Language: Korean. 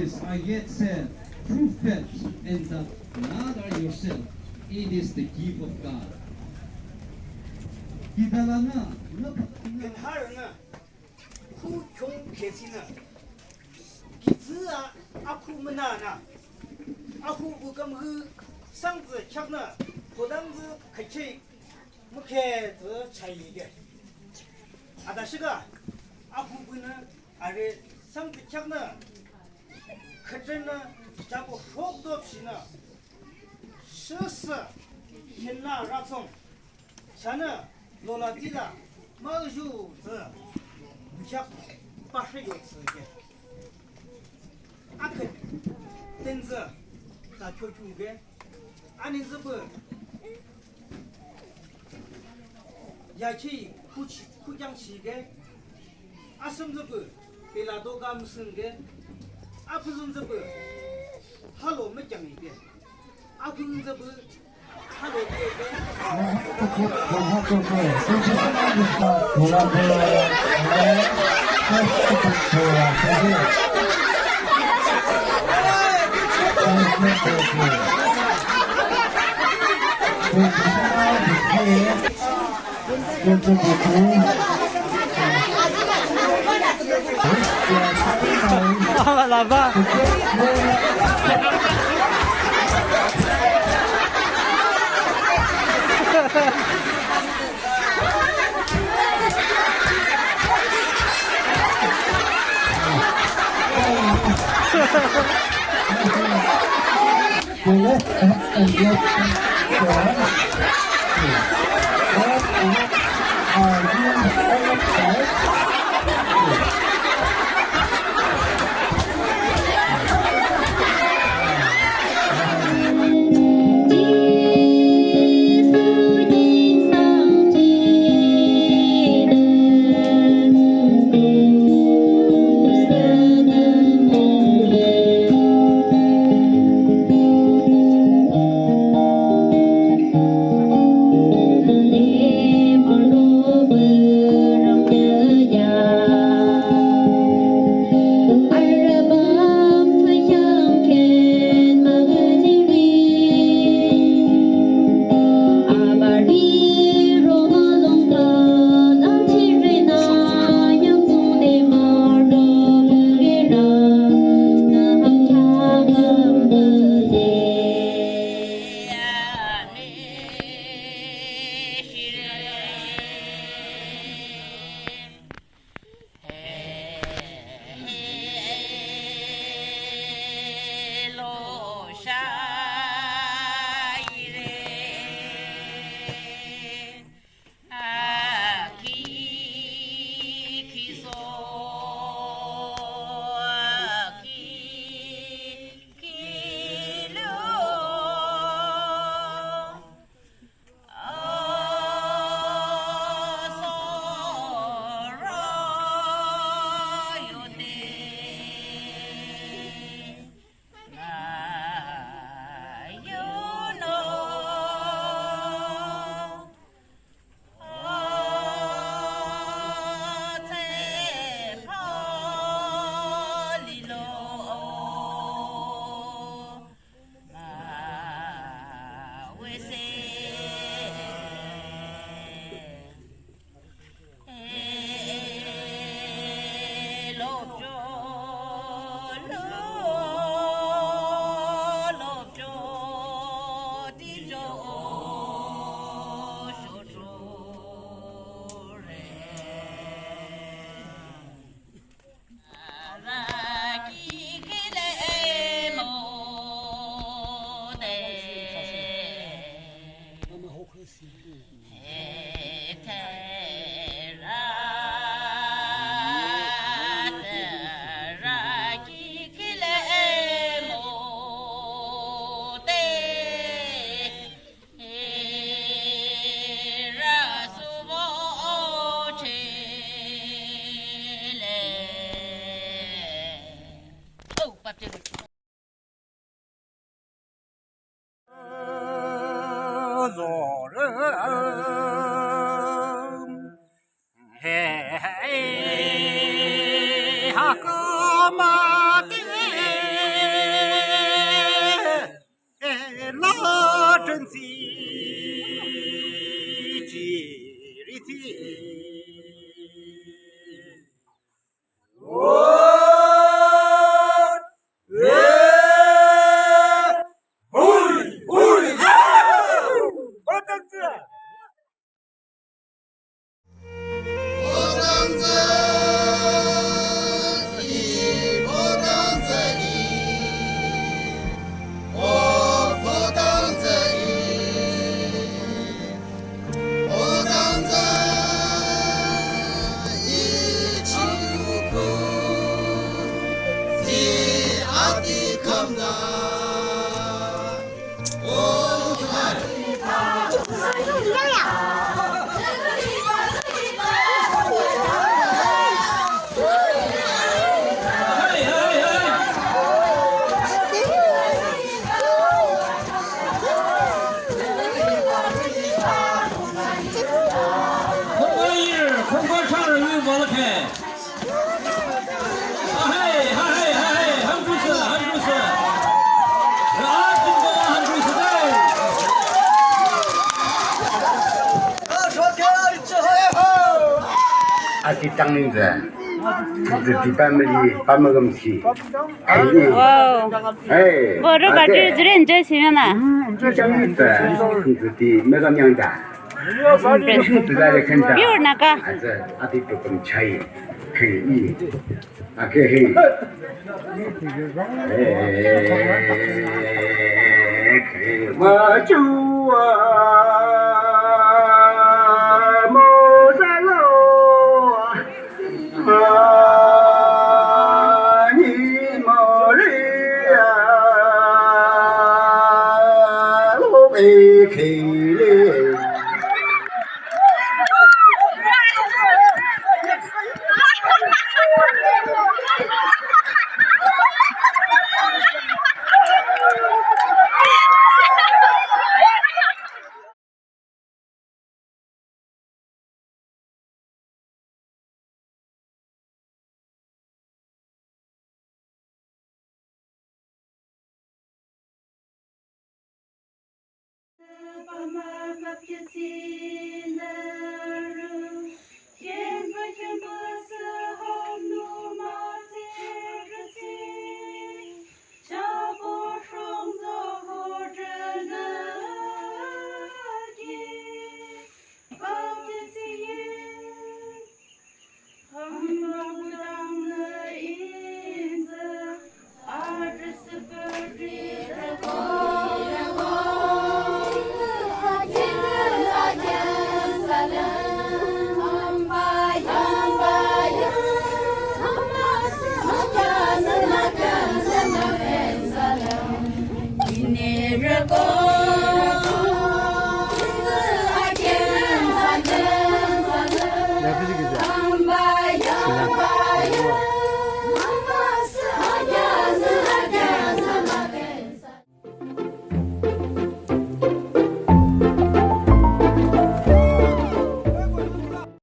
promise I yet said, true faith, and that not are yourself, it is the gift of God. Hidalana, 근하르는 후총 계시는 기즈아 아쿠문나나 아쿠부금흐 상즈 착나 고당즈 같이 무케즈 차이게 아다시가 아쿠부는 아래 상즈 착나 그때는 자꾸 속도 없이나 스스 힘나 라송 자는 놀라지다 마주즈 무작 빠르요스게 아크 댄즈 자 표주게 아니즈브 야치 쿠장시게 아슴즈브 빌라도 감승게 아프즘즈브 할로 맥장이게 아프즘즈브 할로 게게 Là-bas. 하까마게 하이 하이 하이 한국에서 한국에서 한국에서 아직 짱민데 뒷발머리 밥 먹음시 와우. 뭐를 가지고 저래 이제 시면아. 짱민데 뒤 매감양다 두달에 큰다 비올 나가. 아직 조금 차이 이 아케 마주와 모살로 많이 머리야 오베케레 Bama kapçasinaru, yen başımı